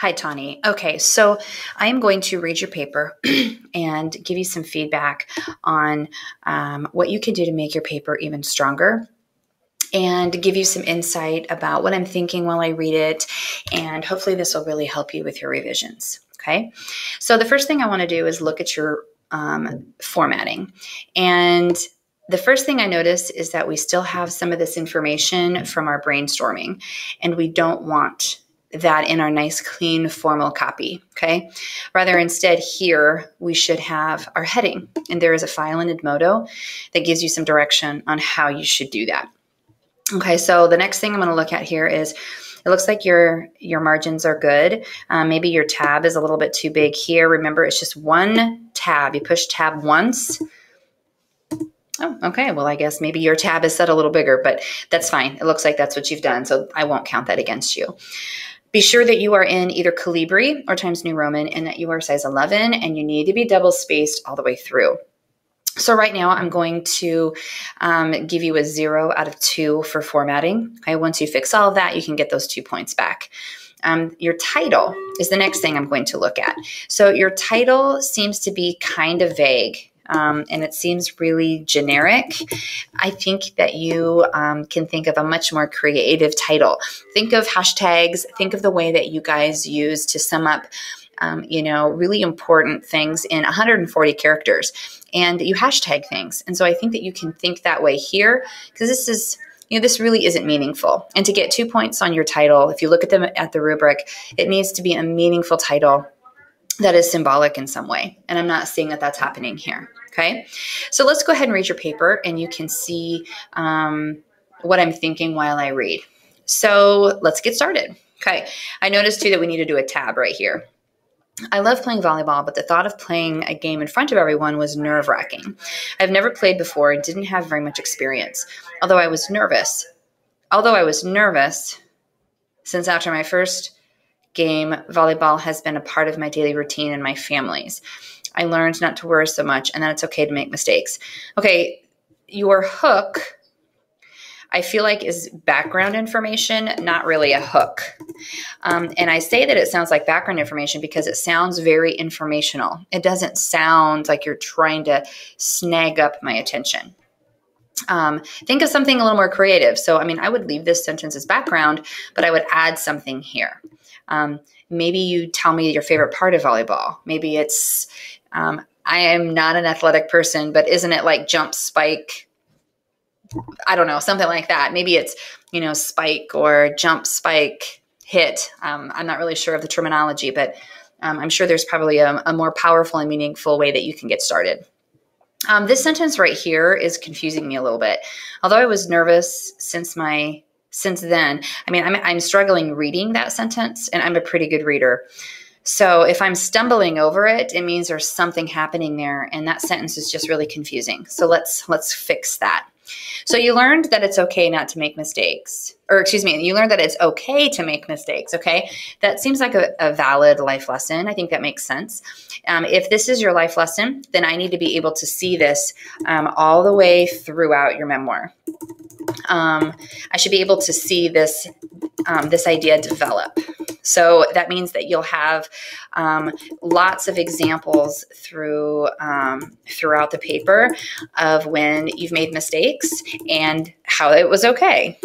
Hi, Tawni. Okay, so I am going to read your paper and give you some feedback on what you can do to make your paper even stronger and give you some insight about what I'm thinking while I read it. And hopefully this will really help you with your revisions. Okay, so the first thing I want to do is look at your formatting. And the first thing I notice is that we still have some of this information from our brainstorming, and we don't want that in our nice, clean, formal copy, okay? Rather, instead here, we should have our heading, and there is a file in Edmodo that gives you some direction on how you should do that. Okay, so the next thing I'm gonna look at here is, it looks like your margins are good. Maybe your tab is a little bit too big here. Remember, it's just one tab. You push tab once. Oh, okay. Well, I guess maybe your tab is set a little bigger, but that's fine. It looks like that's what you've done, so I won't count that against you. Be sure that you are in either Calibri or Times New Roman and that you are size 11, and you need to be double spaced all the way through. So right now I'm going to give you a 0 out of 2 for formatting. Okay, once you fix all of that, you can get those 2 points back. Your title is the next thing I'm going to look at. So your title seems to be kind of vague. And it seems really generic. I think that you can think of a much more creative title. Think of hashtags. Think of the way that you guys use to sum up, really important things in 140 characters. And you hashtag things. And so I think that you can think that way here, because this really isn't meaningful. And to get 2 points on your title, if you look at them at the rubric, it needs to be a meaningful title that is symbolic in some way. And I'm not seeing that that's happening here. Okay, so let's go ahead and read your paper, and you can see what I'm thinking while I read. So let's get started. Okay, I noticed too that we need to do a tab right here. I love playing volleyball, but the thought of playing a game in front of everyone was nerve-wracking. I've never played before and didn't have very much experience, although I was nervous. Since after my first game, volleyball has been a part of my daily routine and my family's. I learned not to worry so much and that it's okay to make mistakes. Okay, your hook, I feel like, is background information, not really a hook. And I say that it sounds like background information because it sounds very informational. It doesn't sound like you're trying to snag up my attention. Think of something a little more creative. So, I would leave this sentence as background, but I would add something here. Maybe you tell me your favorite part of volleyball. Maybe it's, I am not an athletic person, but isn't it like jump, spike? I don't know, something like that. Maybe it's, spike or jump, spike, hit. I'm not really sure of the terminology, but I'm sure there's probably a more powerful and meaningful way that you can get started. This sentence right here is confusing me a little bit. Although I was nervous since then, I'm struggling reading that sentence, and I'm a pretty good reader. So if I'm stumbling over it, it means there's something happening there, and that sentence is just really confusing. So let's fix that. So you learned that it's okay not to make mistakes, you learned that it's okay to make mistakes, okay? That seems like a valid life lesson. I think that makes sense. If this is your life lesson, then I need to be able to see this all the way throughout your memoir. I should be able to see this idea develop. So that means that you'll have lots of examples throughout the paper of when you've made mistakes and how it was okay.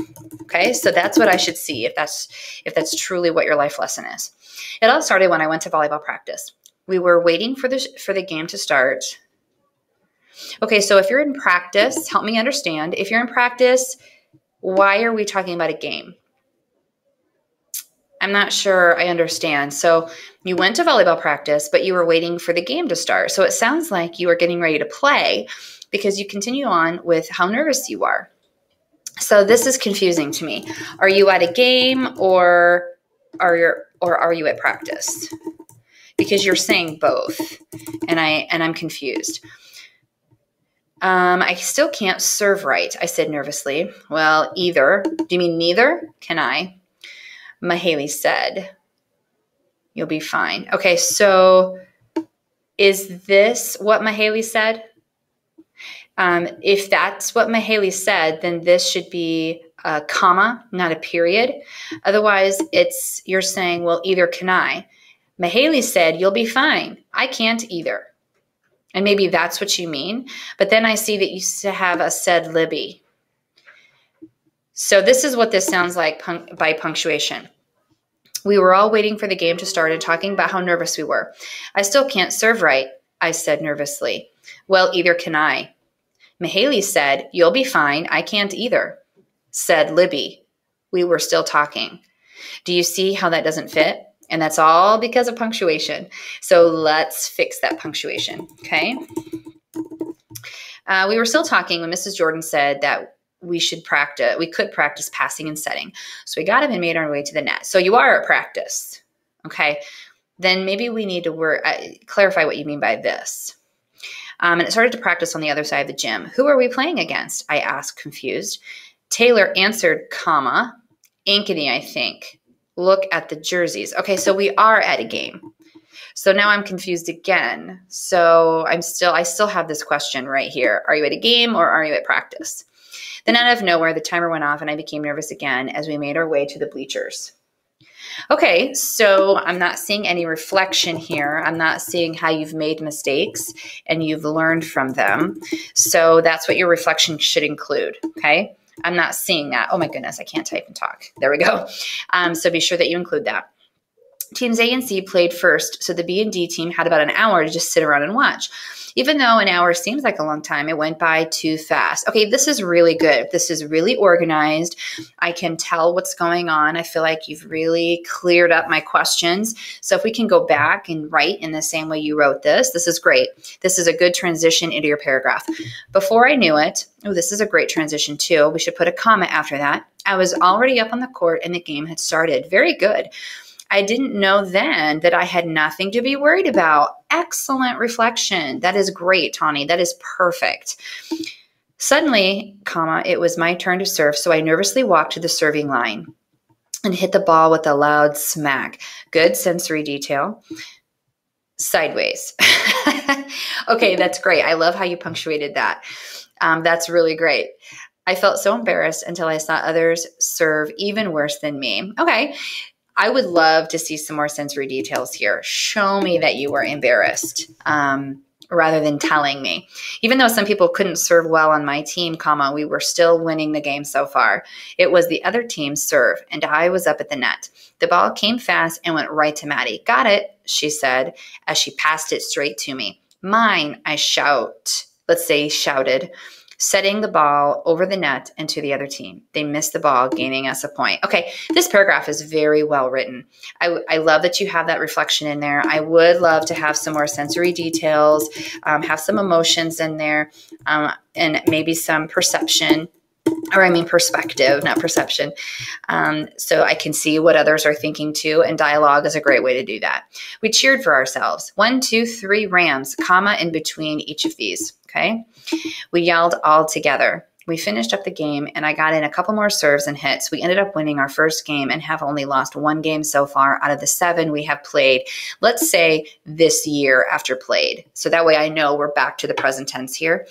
Okay, so that's what I should see if that's truly what your life lesson is. It all started when I went to volleyball practice. We were waiting for the game to start. Okay, so if you're in practice, help me understand. If you're in practice, why are we talking about a game? I'm not sure I understand. So you went to volleyball practice, but you were waiting for the game to start. So it sounds like you were getting ready to play because you continue on with how nervous you are. So this is confusing to me. Are you at a game or are you at practice? Because you're saying both, and I'm confused. I still can't serve right, I said nervously. Well, either. Do you mean neither? Can I? Mahaley said. You'll be fine. Okay, so is this what Mahaley said? If that's what Mahaley said, then this should be a comma, not a period. Otherwise, you're saying, well, either can I. Mahaley said, you'll be fine. I can't either. And maybe that's what you mean. But then I see that you have a said Libby. So this is what this sounds like by punctuation. We were all waiting for the game to start and talking about how nervous we were. I still can't serve right, I said nervously. Well, either can I. Mahaley said, you'll be fine. I can't either, said Libby. We were still talking. Do you see how that doesn't fit? And that's all because of punctuation. So let's fix that punctuation, okay? We were still talking when Mrs. Jordan said that we could practice passing and setting. So we got up and made our way to the net. So you are at practice, okay? Then maybe we need to clarify what you mean by this. And it started to practice on the other side of the gym. Who are we playing against? I asked, confused. Taylor answered, comma, Ankeny, I think. Look at the jerseys. Okay, so we are at a game. So now I'm confused again. So I still have this question right here. Are you at a game or are you at practice? Then out of nowhere, the timer went off and I became nervous again as we made our way to the bleachers. Okay, so I'm not seeing any reflection here. I'm not seeing how you've made mistakes and you've learned from them. So that's what your reflection should include, okay? I'm not seeing that. Oh my goodness, I can't type and talk. There we go. So be sure that you include that. Teams A and C played first, so the B and D team had about an hour to just sit around and watch. Even though an hour seems like a long time, it went by too fast. Okay, this is really good. This is really organized. I can tell what's going on. I feel like you've really cleared up my questions. So if we can go back and write in the same way you wrote this is great. This is a good transition into your paragraph. Before I knew it, this is a great transition too. We should put a comma after that. I was already up on the court and the game had started. Very good. I didn't know then that I had nothing to be worried about. Excellent reflection. That is great, Tawni. That is perfect. Suddenly, comma, it was my turn to serve, so I nervously walked to the serving line and hit the ball with a loud smack. Good sensory detail. Sideways. Okay, that's great. I love how you punctuated that. That's really great. I felt so embarrassed until I saw others serve even worse than me. Okay. I would love to see some more sensory details here. Show me that you were embarrassed rather than telling me. Even though some people couldn't serve well on my team, comma, we were still winning the game so far. It was the other team's serve, and I was up at the net. The ball came fast and went right to Maddie. Got it, she said as she passed it straight to me. Mine, I shouted, setting the ball over the net and to the other team. They missed the ball, gaining us a point. Okay, this paragraph is very well written. I love that you have that reflection in there. I would love to have some more sensory details, have some emotions in there, and maybe some perspective, not perception. So I can see what others are thinking too, and dialogue is a great way to do that. We cheered for ourselves. 1, 2, 3 Rams, comma in between each of these, okay? We yelled all together. We finished up the game, and I got in a couple more serves and hits. We ended up winning our first game and have only lost one game so far out of the 7 we have played, let's say this year after played. So that way I know we're back to the present tense here.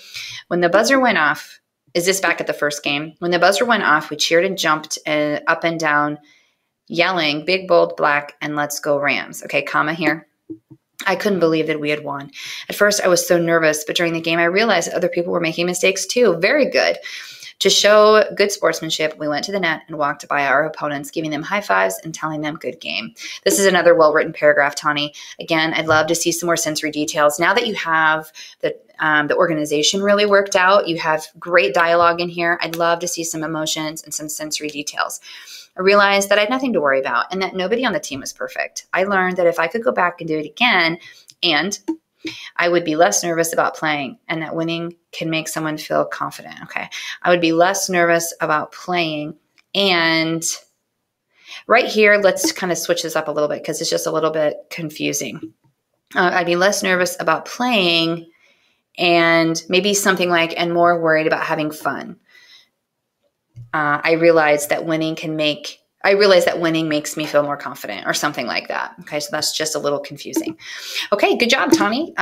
When the buzzer went off, is this back at the first game? When the buzzer went off, we cheered and jumped up and down, yelling, big, bold, black, and let's go Rams. Okay, comma here. I couldn't believe that we had won. At first, I was so nervous, but during the game, I realized that other people were making mistakes too. Very good. To show good sportsmanship, we went to the net and walked by our opponents, giving them high fives and telling them good game. This is another well-written paragraph, Tawni. Again, I'd love to see some more sensory details. Now that you have the organization really worked out, you have great dialogue in here, I'd love to see some emotions and some sensory details. I realized that I had nothing to worry about and that nobody on the team was perfect. I learned that if I could go back and do it again, and I would be less nervous about playing, and that winning can make someone feel confident. Okay. I would be less nervous about playing. And right here, let's kind of switch this up a little bit because it's just a little bit confusing. I'd be less nervous about playing and maybe something like, and more worried about having fun. I realized that winning makes me feel more confident or something like that. Okay, so that's just a little confusing. Okay, good job, Tawni.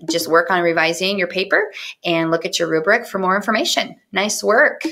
Just work on revising your paper and look at your rubric for more information. Nice work.